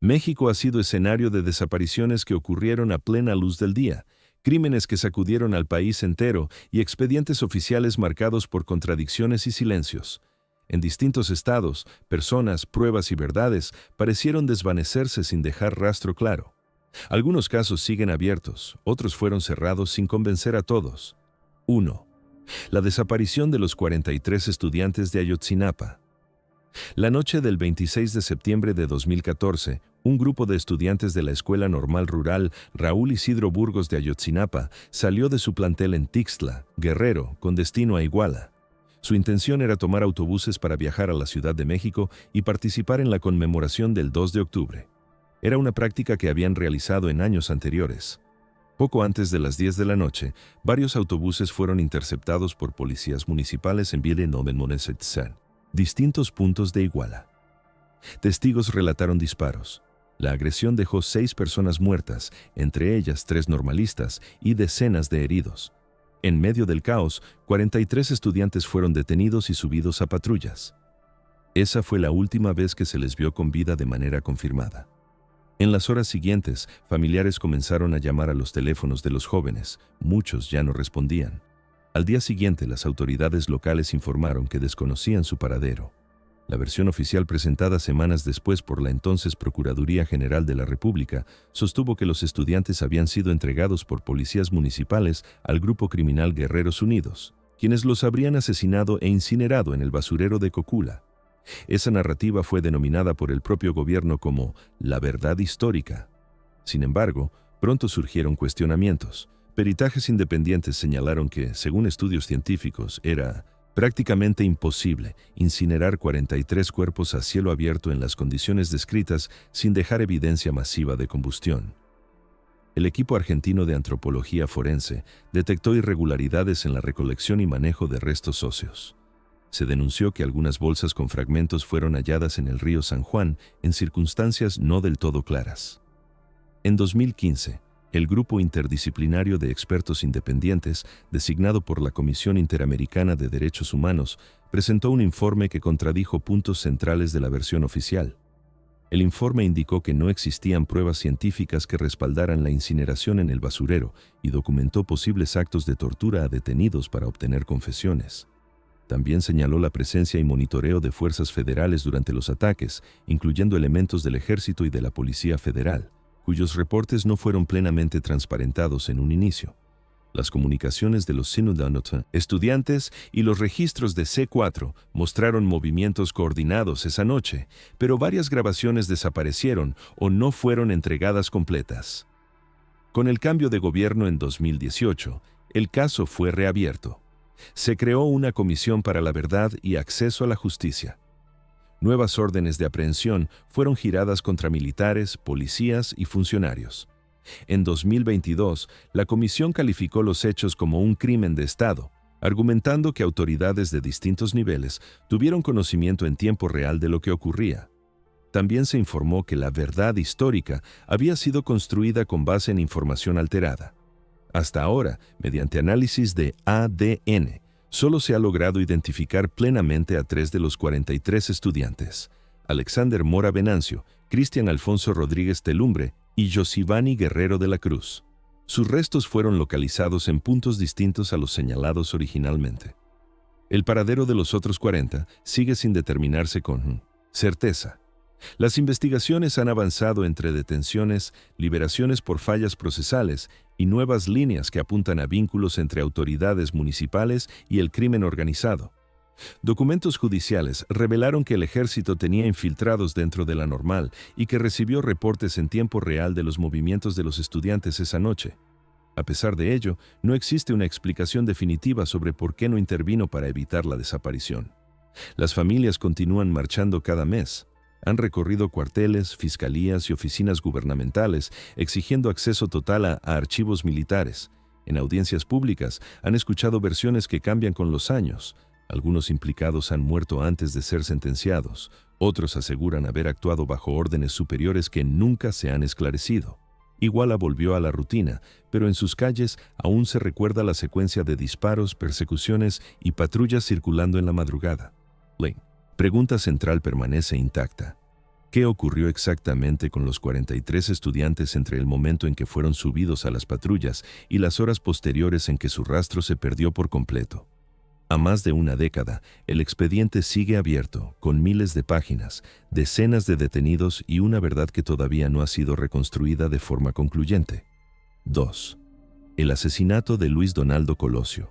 México ha sido escenario de desapariciones que ocurrieron a plena luz del día, crímenes que sacudieron al país entero y expedientes oficiales marcados por contradicciones y silencios. En distintos estados, personas, pruebas y verdades parecieron desvanecerse sin dejar rastro claro. Algunos casos siguen abiertos, otros fueron cerrados sin convencer a todos. 1. La desaparición de los 43 estudiantes de Ayotzinapa. La noche del 26 de septiembre de 2014, un grupo de estudiantes de la Escuela Normal Rural Raúl Isidro Burgos de Ayotzinapa salió de su plantel en Tixtla, Guerrero, con destino a Iguala. Su intención era tomar autobuses para viajar a la Ciudad de México y participar en la conmemoración del 2 de octubre. Era una práctica que habían realizado en años anteriores. Poco antes de las 10 de la noche, varios autobuses fueron interceptados por policías municipales en Ville-Noven-Monesetzan, distintos puntos de Iguala. Testigos relataron disparos. La agresión dejó 6 personas muertas, entre ellas 3 normalistas y decenas de heridos. En medio del caos, 43 estudiantes fueron detenidos y subidos a patrullas. Esa fue la última vez que se les vio con vida de manera confirmada. En las horas siguientes, familiares comenzaron a llamar a los teléfonos de los jóvenes. Muchos ya no respondían. Al día siguiente, las autoridades locales informaron que desconocían su paradero. La versión oficial presentada semanas después por la entonces Procuraduría General de la República sostuvo que los estudiantes habían sido entregados por policías municipales al grupo criminal Guerreros Unidos, quienes los habrían asesinado e incinerado en el basurero de Cocula. Esa narrativa fue denominada por el propio gobierno como la verdad histórica. Sin embargo, pronto surgieron cuestionamientos. Peritajes independientes señalaron que, según estudios científicos, era prácticamente imposible incinerar 43 cuerpos a cielo abierto en las condiciones descritas sin dejar evidencia masiva de combustión. El equipo argentino de antropología forense detectó irregularidades en la recolección y manejo de restos óseos. Se denunció que algunas bolsas con fragmentos fueron halladas en el río San Juan en circunstancias no del todo claras. En 2015, el Grupo Interdisciplinario de Expertos Independientes, designado por la Comisión Interamericana de Derechos Humanos, presentó un informe que contradijo puntos centrales de la versión oficial. El informe indicó que no existían pruebas científicas que respaldaran la incineración en el basurero y documentó posibles actos de tortura a detenidos para obtener confesiones. También señaló la presencia y monitoreo de fuerzas federales durante los ataques, incluyendo elementos del Ejército y de la Policía Federal, cuyos reportes no fueron plenamente transparentados en un inicio. Las comunicaciones de los estudiantes y los registros de C4 mostraron movimientos coordinados esa noche, pero varias grabaciones desaparecieron o no fueron entregadas completas. Con el cambio de gobierno en 2018, el caso fue reabierto. Se creó una comisión para la verdad y acceso a la justicia. Nuevas órdenes de aprehensión fueron giradas contra militares, policías y funcionarios. En 2022, la comisión calificó los hechos como un crimen de Estado, argumentando que autoridades de distintos niveles tuvieron conocimiento en tiempo real de lo que ocurría. También se informó que la verdad histórica había sido construida con base en información alterada. Hasta ahora, mediante análisis de ADN, solo se ha logrado identificar plenamente a 3 de los 43 estudiantes: Alexander Mora Venancio, Cristian Alfonso Rodríguez Telumbre y Josivani Guerrero de la Cruz. Sus restos fueron localizados en puntos distintos a los señalados originalmente. El paradero de los otros 40 sigue sin determinarse con certeza. Las investigaciones han avanzado entre detenciones, liberaciones por fallas procesales y nuevas líneas que apuntan a vínculos entre autoridades municipales y el crimen organizado. Documentos judiciales revelaron que el ejército tenía infiltrados dentro de la Normal y que recibió reportes en tiempo real de los movimientos de los estudiantes esa noche. A pesar de ello, no existe una explicación definitiva sobre por qué no intervino para evitar la desaparición. Las familias continúan marchando cada mes. Han recorrido cuarteles, fiscalías y oficinas gubernamentales exigiendo acceso total a archivos militares. En audiencias públicas han escuchado versiones que cambian con los años. Algunos implicados han muerto antes de ser sentenciados. Otros aseguran haber actuado bajo órdenes superiores que nunca se han esclarecido. Iguala volvió a la rutina, pero en sus calles aún se recuerda la secuencia de disparos, persecuciones y patrullas circulando en la madrugada. La pregunta central permanece intacta. ¿Qué ocurrió exactamente con los 43 estudiantes entre el momento en que fueron subidos a las patrullas y las horas posteriores en que su rastro se perdió por completo? A más de una década, el expediente sigue abierto, con miles de páginas, decenas de detenidos y una verdad que todavía no ha sido reconstruida de forma concluyente. 2. El asesinato de Luis Donaldo Colosio.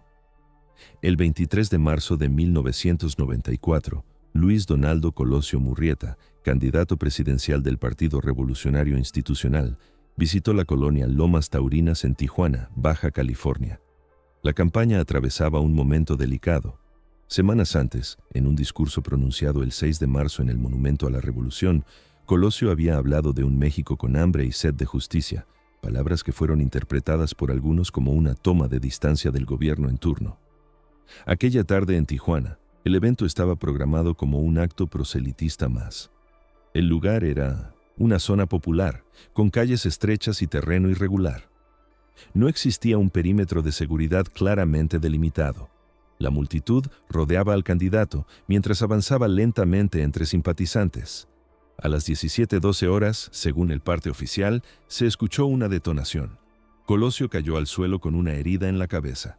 El 23 de marzo de 1994, Luis Donaldo Colosio Murrieta, candidato presidencial del Partido Revolucionario Institucional, visitó la colonia Lomas Taurinas en Tijuana, Baja California. La campaña atravesaba un momento delicado. Semanas antes, en un discurso pronunciado el 6 de marzo en el Monumento a la Revolución, Colosio había hablado de un México con hambre y sed de justicia, palabras que fueron interpretadas por algunos como una toma de distancia del gobierno en turno. Aquella tarde en Tijuana, el evento estaba programado como un acto proselitista más. El lugar era una zona popular, con calles estrechas y terreno irregular. No existía un perímetro de seguridad claramente delimitado. La multitud rodeaba al candidato mientras avanzaba lentamente entre simpatizantes. A las 17:12 horas, según el parte oficial, se escuchó una detonación. Colosio cayó al suelo con una herida en la cabeza.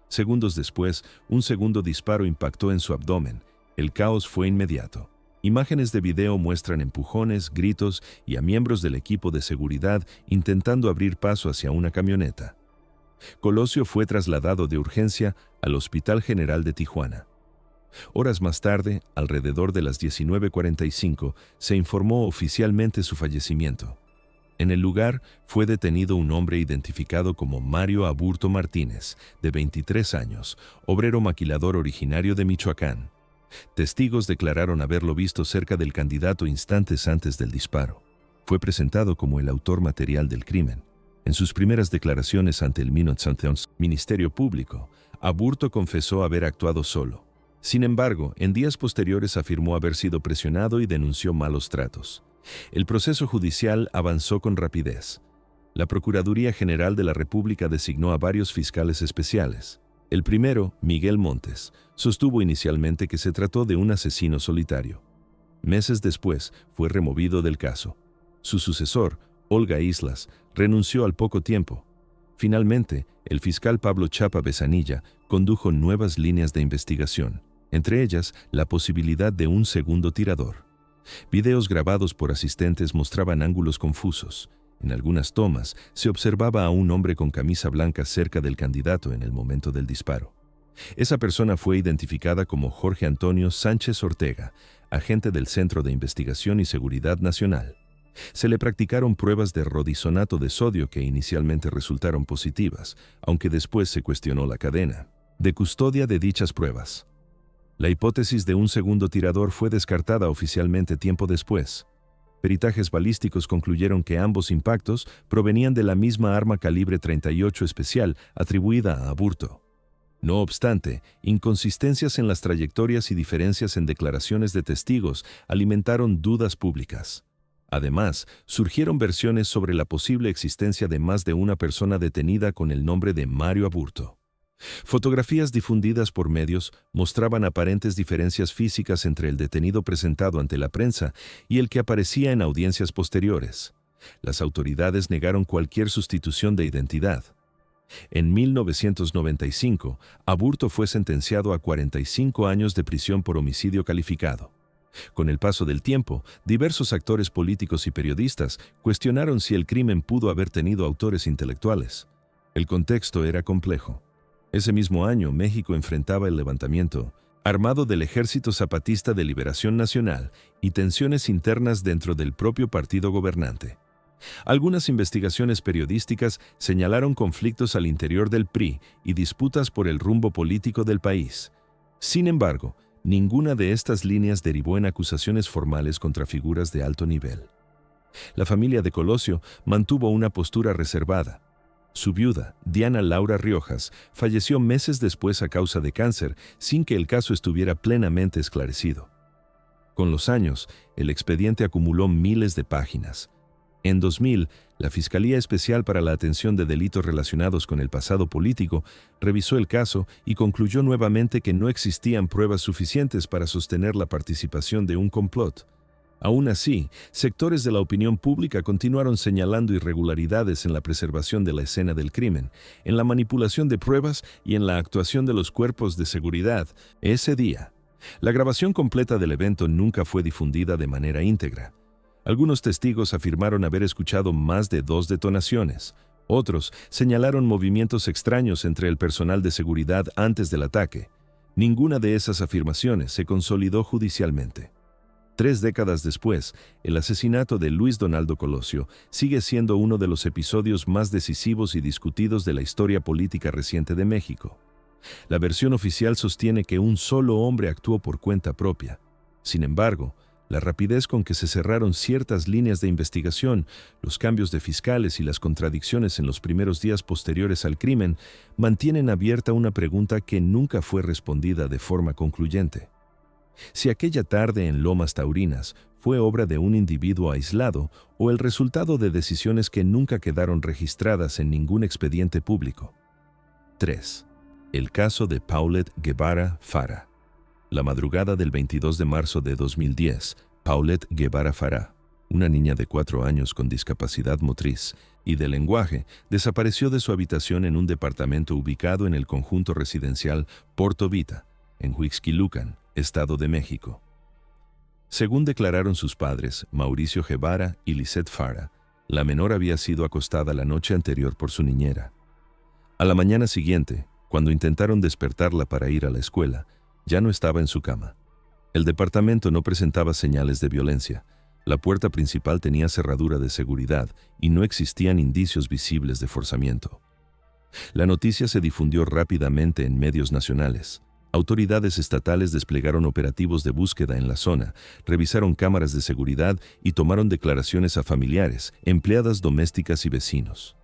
Segundos después, un segundo disparo impactó en su abdomen. El caos fue inmediato. Imágenes de video muestran empujones, gritos y a miembros del equipo de seguridad intentando abrir paso hacia una camioneta. Colosio fue trasladado de urgencia al Hospital General de Tijuana. Horas más tarde, alrededor de las 19:45, se informó oficialmente su fallecimiento. En el lugar fue detenido un hombre identificado como Mario Aburto Martínez, de 23 años, obrero maquilador originario de Michoacán. Testigos declararon haberlo visto cerca del candidato instantes antes del disparo. Fue presentado como el autor material del crimen. En sus primeras declaraciones ante el Ministerio Público, Aburto confesó haber actuado solo. Sin embargo, en días posteriores afirmó haber sido presionado y denunció malos tratos. El proceso judicial avanzó con rapidez. La Procuraduría General de la República designó a varios fiscales especiales. El primero, Miguel Montes, sostuvo inicialmente que se trató de un asesino solitario. Meses después, fue removido del caso. Su sucesor, Olga Islas, renunció al poco tiempo. Finalmente, el fiscal Pablo Chapa Besanilla condujo nuevas líneas de investigación, entre ellas la posibilidad de un segundo tirador. Videos grabados por asistentes mostraban ángulos confusos. En algunas tomas se observaba a un hombre con camisa blanca cerca del candidato en el momento del disparo. Esa persona fue identificada como Jorge Antonio Sánchez Ortega, agente del Centro de Investigación y Seguridad Nacional. Se le practicaron pruebas de rodisonato de sodio que inicialmente resultaron positivas, aunque después se cuestionó la cadena de custodia de dichas pruebas. La hipótesis de un segundo tirador fue descartada oficialmente tiempo después. Peritajes balísticos concluyeron que ambos impactos provenían de la misma arma calibre 38 especial atribuida a Aburto. No obstante, inconsistencias en las trayectorias y diferencias en declaraciones de testigos alimentaron dudas públicas. Además, surgieron versiones sobre la posible existencia de más de una persona detenida con el nombre de Mario Aburto. Fotografías difundidas por medios mostraban aparentes diferencias físicas entre el detenido presentado ante la prensa y el que aparecía en audiencias posteriores. Las autoridades negaron cualquier sustitución de identidad. En 1995, Aburto fue sentenciado a 45 años de prisión por homicidio calificado. Con el paso del tiempo, diversos actores políticos y periodistas cuestionaron si el crimen pudo haber tenido autores intelectuales. El contexto era complejo. Ese mismo año, México enfrentaba el levantamiento armado del Ejército Zapatista de Liberación Nacional y tensiones internas dentro del propio partido gobernante. Algunas investigaciones periodísticas señalaron conflictos al interior del PRI y disputas por el rumbo político del país. Sin embargo, ninguna de estas líneas derivó en acusaciones formales contra figuras de alto nivel. La familia de Colosio mantuvo una postura reservada. Su viuda, Diana Laura Riojas, falleció meses después a causa de cáncer, sin que el caso estuviera plenamente esclarecido. Con los años, el expediente acumuló miles de páginas. En 2000, la Fiscalía Especial para la Atención de Delitos Relacionados con el Pasado Político revisó el caso y concluyó nuevamente que no existían pruebas suficientes para sostener la participación de un complot. Aún así, sectores de la opinión pública continuaron señalando irregularidades en la preservación de la escena del crimen, en la manipulación de pruebas y en la actuación de los cuerpos de seguridad ese día. La grabación completa del evento nunca fue difundida de manera íntegra. Algunos testigos afirmaron haber escuchado más de 2 detonaciones. Otros señalaron movimientos extraños entre el personal de seguridad antes del ataque. Ninguna de esas afirmaciones se consolidó judicialmente. 3 décadas después, el asesinato de Luis Donaldo Colosio sigue siendo uno de los episodios más decisivos y discutidos de la historia política reciente de México. La versión oficial sostiene que un solo hombre actuó por cuenta propia. Sin embargo, la rapidez con que se cerraron ciertas líneas de investigación, los cambios de fiscales y las contradicciones en los primeros días posteriores al crimen mantienen abierta una pregunta que nunca fue respondida de forma concluyente. Si aquella tarde en Lomas Taurinas fue obra de un individuo aislado o el resultado de decisiones que nunca quedaron registradas en ningún expediente público. 3. El caso de Paulette Guevara Fara. La madrugada del 22 de marzo de 2010, Paulette Guevara Fara, una niña de 4 años con discapacidad motriz y de lenguaje, desapareció de su habitación en un departamento ubicado en el conjunto residencial Porto Vita, en Huixquilucan, Estado de México. Según declararon sus padres, Mauricio Guevara y Lisette Fara, la menor había sido acostada la noche anterior por su niñera. A la mañana siguiente, cuando intentaron despertarla para ir a la escuela, ya no estaba en su cama. El departamento no presentaba señales de violencia, la puerta principal tenía cerradura de seguridad y no existían indicios visibles de forzamiento. La noticia se difundió rápidamente en medios nacionales. Autoridades estatales desplegaron operativos de búsqueda en la zona, revisaron cámaras de seguridad y tomaron declaraciones a familiares, empleadas domésticas y vecinos.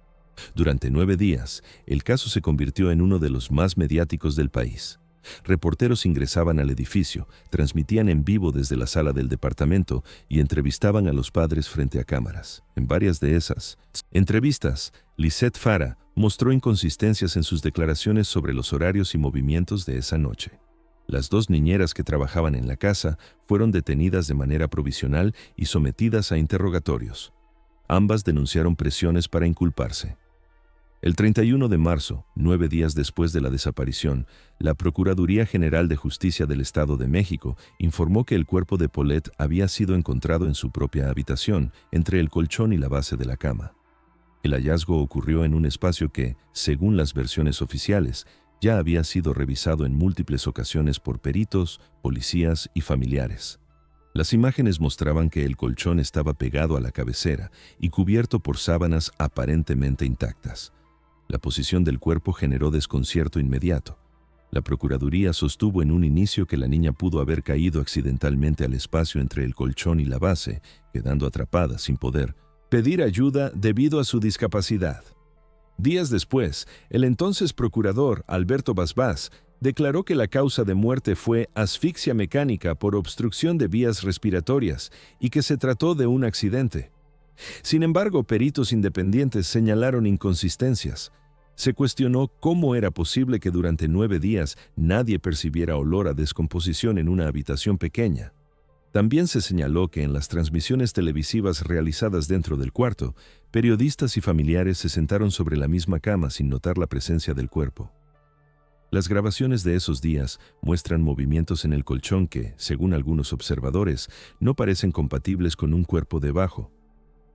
Durante 9 días, el caso se convirtió en uno de los más mediáticos del país. Reporteros ingresaban al edificio, transmitían en vivo desde la sala del departamento y entrevistaban a los padres frente a cámaras. En varias de esas entrevistas, Lisette Fara mostró inconsistencias en sus declaraciones sobre los horarios y movimientos de esa noche. Las 2 niñeras que trabajaban en la casa fueron detenidas de manera provisional y sometidas a interrogatorios. Ambas denunciaron presiones para inculparse. El 31 de marzo, 9 días después de la desaparición, la Procuraduría General de Justicia del Estado de México informó que el cuerpo de Paulette había sido encontrado en su propia habitación, entre el colchón y la base de la cama. El hallazgo ocurrió en un espacio que, según las versiones oficiales, ya había sido revisado en múltiples ocasiones por peritos, policías y familiares. Las imágenes mostraban que el colchón estaba pegado a la cabecera y cubierto por sábanas aparentemente intactas. La posición del cuerpo generó desconcierto inmediato. La Procuraduría sostuvo en un inicio que la niña pudo haber caído accidentalmente al espacio entre el colchón y la base, quedando atrapada sin poder pedir ayuda debido a su discapacidad. Días después, el entonces procurador Alberto Basbás declaró que la causa de muerte fue asfixia mecánica por obstrucción de vías respiratorias y que se trató de un accidente. Sin embargo, peritos independientes señalaron inconsistencias. Se cuestionó cómo era posible que durante 9 días nadie percibiera olor a descomposición en una habitación pequeña. También se señaló que en las transmisiones televisivas realizadas dentro del cuarto, periodistas y familiares se sentaron sobre la misma cama sin notar la presencia del cuerpo. Las grabaciones de esos días muestran movimientos en el colchón que, según algunos observadores, no parecen compatibles con un cuerpo debajo.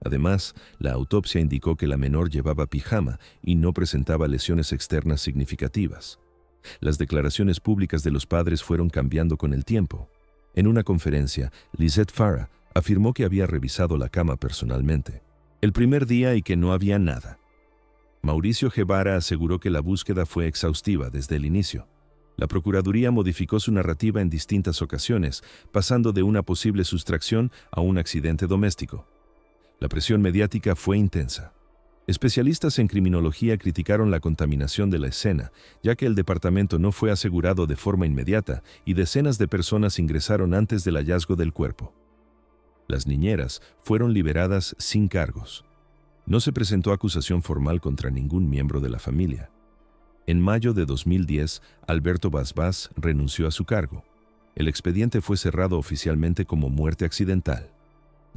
Además, la autopsia indicó que la menor llevaba pijama y no presentaba lesiones externas significativas. Las declaraciones públicas de los padres fueron cambiando con el tiempo. En una conferencia, Lisette Fara afirmó que había revisado la cama personalmente el primer día y que no había nada. Mauricio Guevara aseguró que la búsqueda fue exhaustiva desde el inicio. La Procuraduría modificó su narrativa en distintas ocasiones, pasando de una posible sustracción a un accidente doméstico. La presión mediática fue intensa. Especialistas en criminología criticaron la contaminación de la escena, ya que el departamento no fue asegurado de forma inmediata y decenas de personas ingresaron antes del hallazgo del cuerpo. Las niñeras fueron liberadas sin cargos. No se presentó acusación formal contra ningún miembro de la familia. En mayo de 2010, Alberto Basbás renunció a su cargo. El expediente fue cerrado oficialmente como muerte accidental.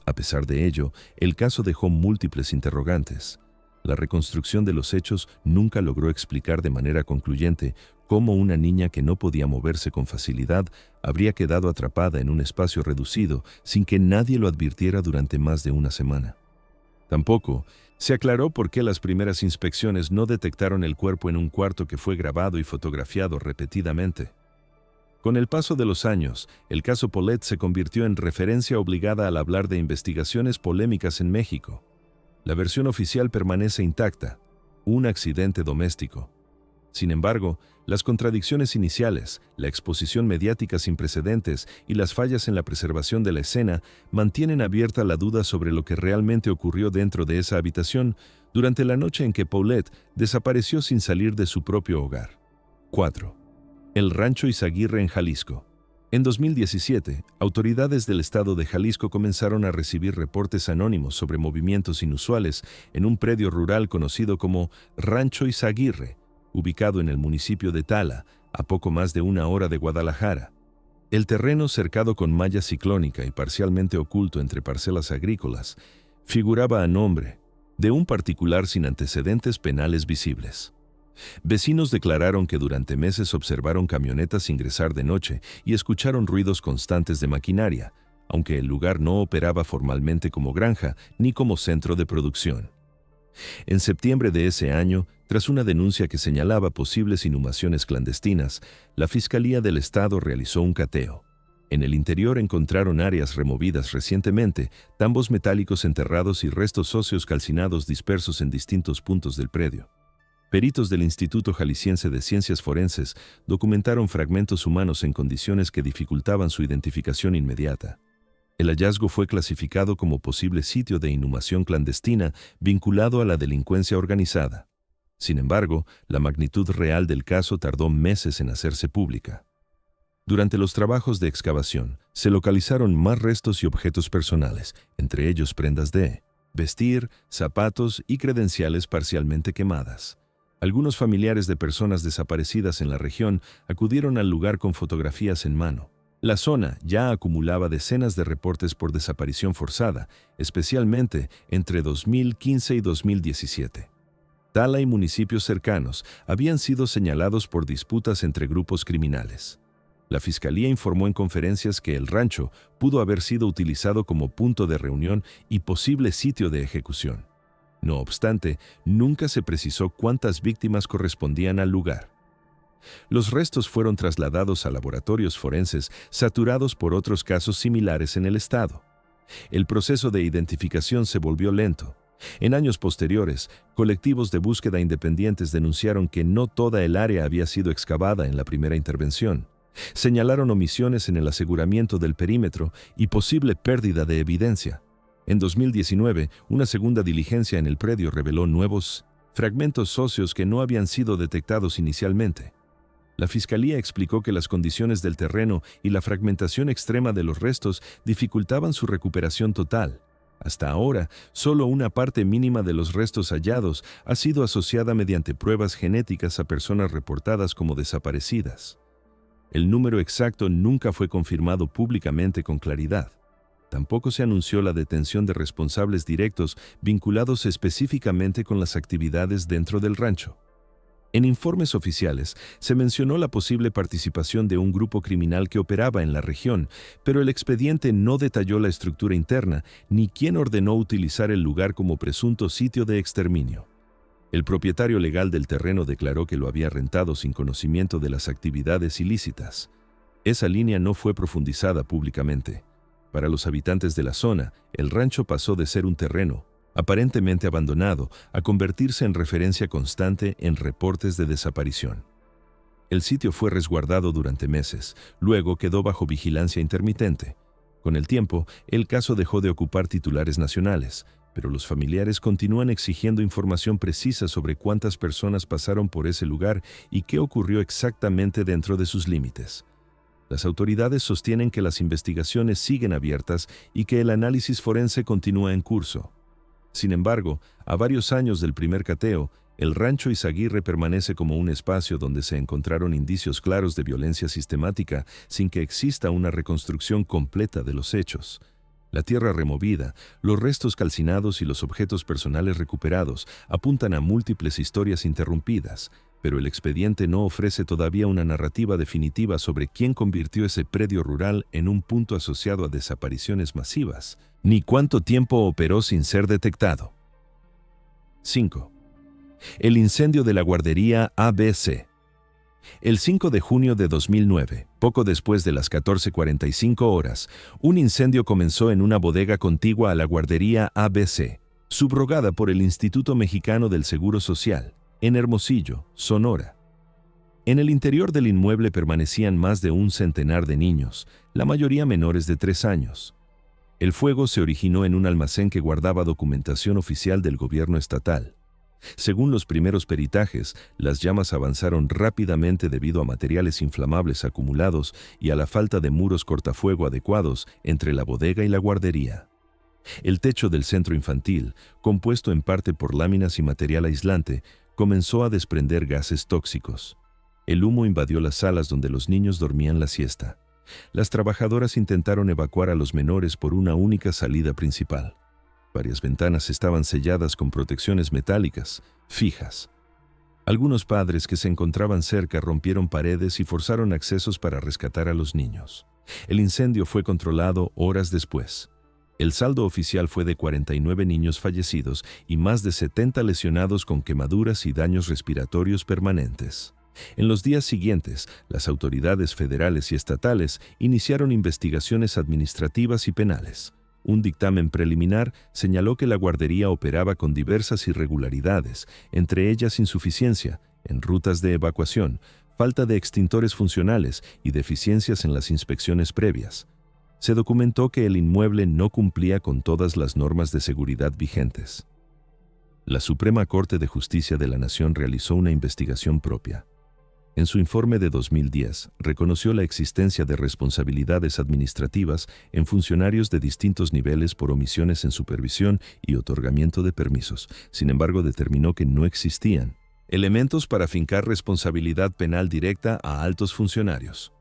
A pesar de ello, el caso dejó múltiples interrogantes. La reconstrucción de los hechos nunca logró explicar de manera concluyente cómo una niña que no podía moverse con facilidad habría quedado atrapada en un espacio reducido sin que nadie lo advirtiera durante más de una semana. Tampoco se aclaró por qué las primeras inspecciones no detectaron el cuerpo en un cuarto que fue grabado y fotografiado repetidamente. Con el paso de los años, el caso Paulette se convirtió en referencia obligada al hablar de investigaciones polémicas en México. La versión oficial permanece intacta: un accidente doméstico. Sin embargo, las contradicciones iniciales, la exposición mediática sin precedentes y las fallas en la preservación de la escena mantienen abierta la duda sobre lo que realmente ocurrió dentro de esa habitación durante la noche en que Paulette desapareció sin salir de su propio hogar. 4. El Rancho Izaguirre en Jalisco. En 2017, autoridades del estado de Jalisco comenzaron a recibir reportes anónimos sobre movimientos inusuales en un predio rural conocido como Rancho Izaguirre, ubicado en el municipio de Tala, a poco más de una hora de Guadalajara. El terreno, cercado con malla ciclónica y parcialmente oculto entre parcelas agrícolas, figuraba a nombre de un particular sin antecedentes penales visibles. Vecinos declararon que durante meses observaron camionetas ingresar de noche y escucharon ruidos constantes de maquinaria, aunque el lugar no operaba formalmente como granja ni como centro de producción. En septiembre de ese año, tras una denuncia que señalaba posibles inhumaciones clandestinas, la Fiscalía del Estado realizó un cateo. En el interior encontraron áreas removidas recientemente, tambos metálicos enterrados y restos óseos calcinados dispersos en distintos puntos del predio. Peritos del Instituto Jalisciense de Ciencias Forenses documentaron fragmentos humanos en condiciones que dificultaban su identificación inmediata. El hallazgo fue clasificado como posible sitio de inhumación clandestina vinculado a la delincuencia organizada. Sin embargo, la magnitud real del caso tardó meses en hacerse pública. Durante los trabajos de excavación, se localizaron más restos y objetos personales, entre ellos prendas de vestir, zapatos y credenciales parcialmente quemadas. Algunos familiares de personas desaparecidas en la región acudieron al lugar con fotografías en mano. La zona ya acumulaba decenas de reportes por desaparición forzada, especialmente entre 2015 y 2017. Tala y municipios cercanos habían sido señalados por disputas entre grupos criminales. La Fiscalía informó en conferencias que el rancho pudo haber sido utilizado como punto de reunión y posible sitio de ejecución. No obstante, nunca se precisó cuántas víctimas correspondían al lugar. Los restos fueron trasladados a laboratorios forenses saturados por otros casos similares en el estado. El proceso de identificación se volvió lento. En años posteriores, colectivos de búsqueda independientes denunciaron que no toda el área había sido excavada en la primera intervención. Señalaron omisiones en el aseguramiento del perímetro y posible pérdida de evidencia. En 2019, una segunda diligencia en el predio reveló nuevos fragmentos óseos que no habían sido detectados inicialmente. La Fiscalía explicó que las condiciones del terreno y la fragmentación extrema de los restos dificultaban su recuperación total. Hasta ahora, solo una parte mínima de los restos hallados ha sido asociada mediante pruebas genéticas a personas reportadas como desaparecidas. El número exacto nunca fue confirmado públicamente con claridad. Tampoco se anunció la detención de responsables directos vinculados específicamente con las actividades dentro del rancho. En informes oficiales se mencionó la posible participación de un grupo criminal que operaba en la región, pero el expediente no detalló la estructura interna ni quién ordenó utilizar el lugar como presunto sitio de exterminio. El propietario legal del terreno declaró que lo había rentado sin conocimiento de las actividades ilícitas. Esa línea no fue profundizada públicamente. Para los habitantes de la zona, el rancho pasó de ser un terreno aparentemente abandonado, a convertirse en referencia constante en reportes de desaparición. El sitio fue resguardado durante meses, luego quedó bajo vigilancia intermitente. Con el tiempo, el caso dejó de ocupar titulares nacionales, pero los familiares continúan exigiendo información precisa sobre cuántas personas pasaron por ese lugar y qué ocurrió exactamente dentro de sus límites. Las autoridades sostienen que las investigaciones siguen abiertas y que el análisis forense continúa en curso. Sin embargo, a varios años del primer cateo, el rancho Izaguirre permanece como un espacio donde se encontraron indicios claros de violencia sistemática sin que exista una reconstrucción completa de los hechos. La tierra removida, los restos calcinados y los objetos personales recuperados apuntan a múltiples historias interrumpidas, pero el expediente no ofrece todavía una narrativa definitiva sobre quién convirtió ese predio rural en un punto asociado a desapariciones masivas, ni cuánto tiempo operó sin ser detectado. 5. El incendio de la guardería ABC. El 5 de junio de 2009, poco después de las 14:45 horas, un incendio comenzó en una bodega contigua a la guardería ABC, subrogada por el Instituto Mexicano del Seguro Social, en Hermosillo, Sonora. En el interior del inmueble permanecían más de un centenar de niños, la mayoría menores de 3 años. El fuego se originó en un almacén que guardaba documentación oficial del gobierno estatal. Según los primeros peritajes, las llamas avanzaron rápidamente debido a materiales inflamables acumulados y a la falta de muros cortafuego adecuados entre la bodega y la guardería. El techo del centro infantil, compuesto en parte por láminas y material aislante, comenzó a desprender gases tóxicos. El humo invadió las salas donde los niños dormían la siesta. Las trabajadoras intentaron evacuar a los menores por una única salida principal. Varias ventanas estaban selladas con protecciones metálicas, fijas. Algunos padres que se encontraban cerca rompieron paredes y forzaron accesos para rescatar a los niños. El incendio fue controlado horas después. El saldo oficial fue de 49 niños fallecidos y más de 70 lesionados con quemaduras y daños respiratorios permanentes. En los días siguientes, las autoridades federales y estatales iniciaron investigaciones administrativas y penales. Un dictamen preliminar señaló que la guardería operaba con diversas irregularidades, entre ellas insuficiencia en rutas de evacuación, falta de extintores funcionales y deficiencias en las inspecciones previas. Se documentó que el inmueble no cumplía con todas las normas de seguridad vigentes. La Suprema Corte de Justicia de la Nación realizó una investigación propia. En su informe de 2010, reconoció la existencia de responsabilidades administrativas en funcionarios de distintos niveles por omisiones en supervisión y otorgamiento de permisos. Sin embargo, determinó que no existían elementos para fincar responsabilidad penal directa a altos funcionarios.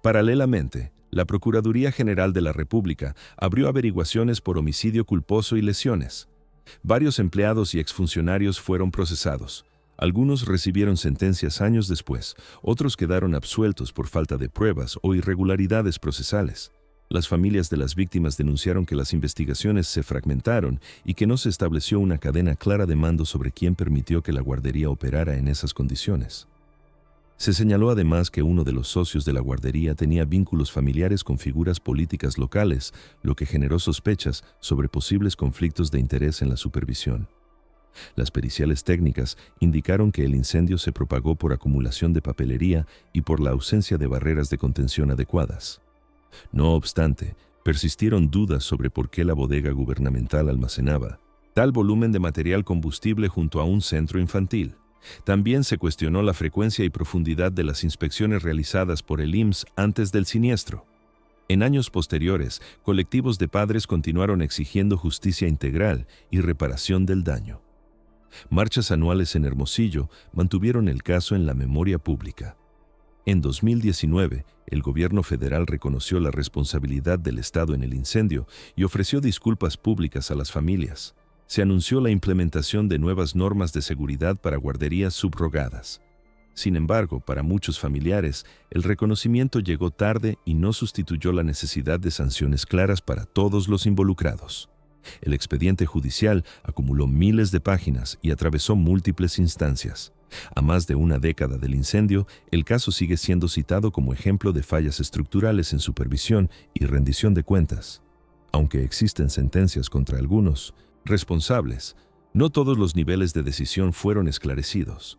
Paralelamente, la Procuraduría General de la República abrió averiguaciones por homicidio culposo y lesiones. Varios empleados y exfuncionarios fueron procesados. Algunos recibieron sentencias años después, otros quedaron absueltos por falta de pruebas o irregularidades procesales. Las familias de las víctimas denunciaron que las investigaciones se fragmentaron y que no se estableció una cadena clara de mando sobre quién permitió que la guardería operara en esas condiciones. Se señaló además que uno de los socios de la guardería tenía vínculos familiares con figuras políticas locales, lo que generó sospechas sobre posibles conflictos de interés en la supervisión. Las periciales técnicas indicaron que el incendio se propagó por acumulación de papelería y por la ausencia de barreras de contención adecuadas. No obstante, persistieron dudas sobre por qué la bodega gubernamental almacenaba tal volumen de material combustible junto a un centro infantil. También se cuestionó la frecuencia y profundidad de las inspecciones realizadas por el IMSS antes del siniestro. En años posteriores, colectivos de padres continuaron exigiendo justicia integral y reparación del daño. Marchas anuales en Hermosillo mantuvieron el caso en la memoria pública. En 2019, el gobierno federal reconoció la responsabilidad del Estado en el incendio y ofreció disculpas públicas a las familias. Se anunció la implementación de nuevas normas de seguridad para guarderías subrogadas. Sin embargo, para muchos familiares, el reconocimiento llegó tarde y no sustituyó la necesidad de sanciones claras para todos los involucrados. El expediente judicial acumuló miles de páginas y atravesó múltiples instancias. A más de una década del incendio, el caso sigue siendo citado como ejemplo de fallas estructurales en supervisión y rendición de cuentas. Aunque existen sentencias contra algunos responsables, no todos los niveles de decisión fueron esclarecidos.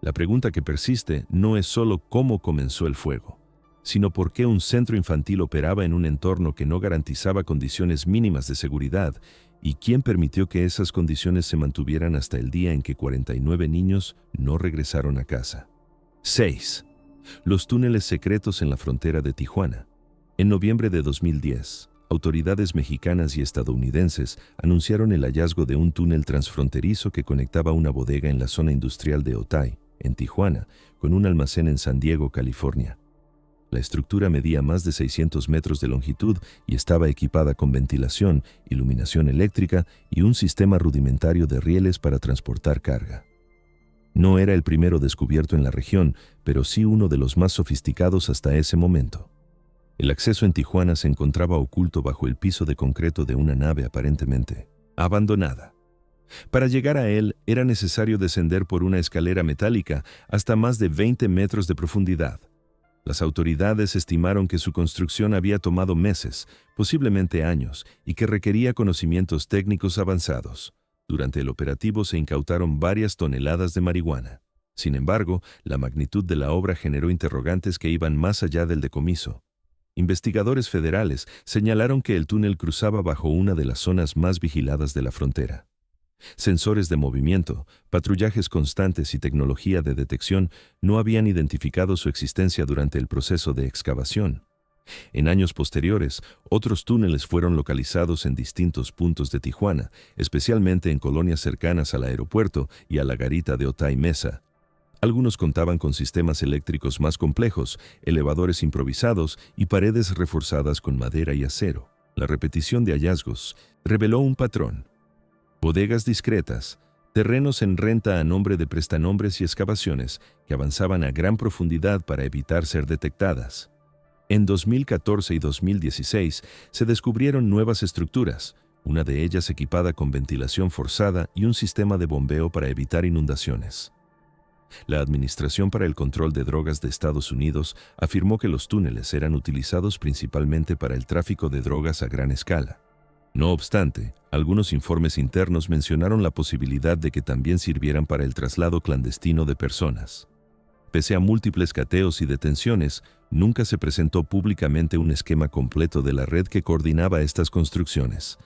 La pregunta que persiste no es solo cómo comenzó el fuego, sino por qué un centro infantil operaba en un entorno que no garantizaba condiciones mínimas de seguridad y quién permitió que esas condiciones se mantuvieran hasta el día en que 49 niños no regresaron a casa. 6. Los túneles secretos en la frontera de Tijuana. En noviembre de 2010, autoridades mexicanas y estadounidenses anunciaron el hallazgo de un túnel transfronterizo que conectaba una bodega en la zona industrial de Otay, en Tijuana, con un almacén en San Diego, California. La estructura medía más de 600 metros de longitud y estaba equipada con ventilación, iluminación eléctrica y un sistema rudimentario de rieles para transportar carga. No era el primero descubierto en la región, pero sí uno de los más sofisticados hasta ese momento. El acceso en Tijuana se encontraba oculto bajo el piso de concreto de una nave aparentemente abandonada. Para llegar a él era necesario descender por una escalera metálica hasta más de 20 metros de profundidad. Las autoridades estimaron que su construcción había tomado meses, posiblemente años, y que requería conocimientos técnicos avanzados. Durante el operativo se incautaron varias toneladas de marihuana. Sin embargo, la magnitud de la obra generó interrogantes que iban más allá del decomiso. Investigadores federales señalaron que el túnel cruzaba bajo una de las zonas más vigiladas de la frontera. Sensores de movimiento, patrullajes constantes y tecnología de detección no habían identificado su existencia durante el proceso de excavación. En años posteriores, otros túneles fueron localizados en distintos puntos de Tijuana, especialmente en colonias cercanas al aeropuerto y a la garita de Otay Mesa. Algunos contaban con sistemas eléctricos más complejos, elevadores improvisados y paredes reforzadas con madera y acero. La repetición de hallazgos reveló un patrón. Bodegas discretas, terrenos en renta a nombre de prestanombres y excavaciones que avanzaban a gran profundidad para evitar ser detectadas. En 2014 y 2016 se descubrieron nuevas estructuras, una de ellas equipada con ventilación forzada y un sistema de bombeo para evitar inundaciones. La Administración para el Control de Drogas de Estados Unidos afirmó que los túneles eran utilizados principalmente para el tráfico de drogas a gran escala. No obstante, algunos informes internos mencionaron la posibilidad de que también sirvieran para el traslado clandestino de personas. Pese a múltiples cateos y detenciones, nunca se presentó públicamente un esquema completo de la red que coordinaba estas construcciones.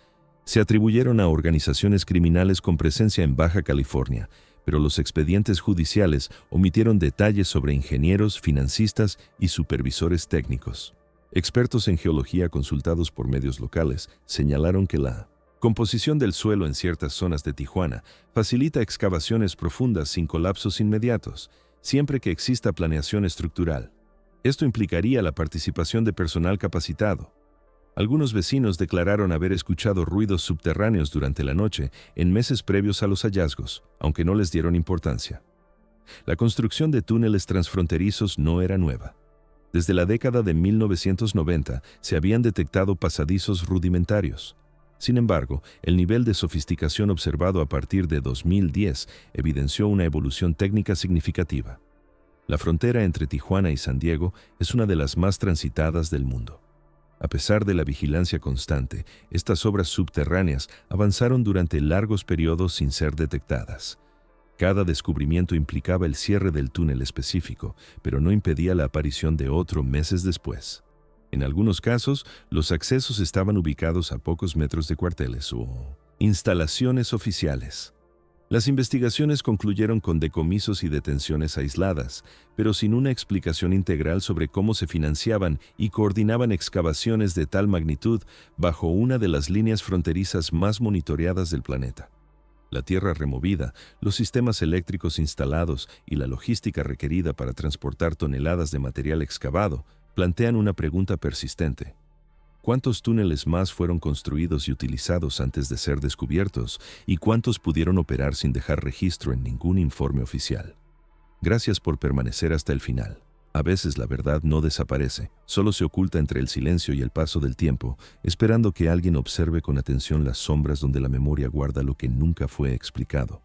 Se atribuyeron a organizaciones criminales con presencia en Baja California, pero los expedientes judiciales omitieron detalles sobre ingenieros, financistas y supervisores técnicos. Expertos en geología consultados por medios locales señalaron que la composición del suelo en ciertas zonas de Tijuana facilita excavaciones profundas sin colapsos inmediatos, siempre que exista planeación estructural. Esto implicaría la participación de personal capacitado. Algunos vecinos declararon haber escuchado ruidos subterráneos durante la noche en meses previos a los hallazgos, aunque no les dieron importancia. La construcción de túneles transfronterizos no era nueva. Desde la década de 1990 se habían detectado pasadizos rudimentarios. Sin embargo, el nivel de sofisticación observado a partir de 2010 evidenció una evolución técnica significativa. La frontera entre Tijuana y San Diego es una de las más transitadas del mundo. A pesar de la vigilancia constante, estas obras subterráneas avanzaron durante largos periodos sin ser detectadas. Cada descubrimiento implicaba el cierre del túnel específico, pero no impedía la aparición de otro meses después. En algunos casos, los accesos estaban ubicados a pocos metros de cuarteles o instalaciones oficiales. Las investigaciones concluyeron con decomisos y detenciones aisladas, pero sin una explicación integral sobre cómo se financiaban y coordinaban excavaciones de tal magnitud bajo una de las líneas fronterizas más monitoreadas del planeta. La tierra removida, los sistemas eléctricos instalados y la logística requerida para transportar toneladas de material excavado plantean una pregunta persistente. ¿Cuántos túneles más fueron construidos y utilizados antes de ser descubiertos y cuántos pudieron operar sin dejar registro en ningún informe oficial? Gracias por permanecer hasta el final. A veces la verdad no desaparece, solo se oculta entre el silencio y el paso del tiempo, esperando que alguien observe con atención las sombras donde la memoria guarda lo que nunca fue explicado.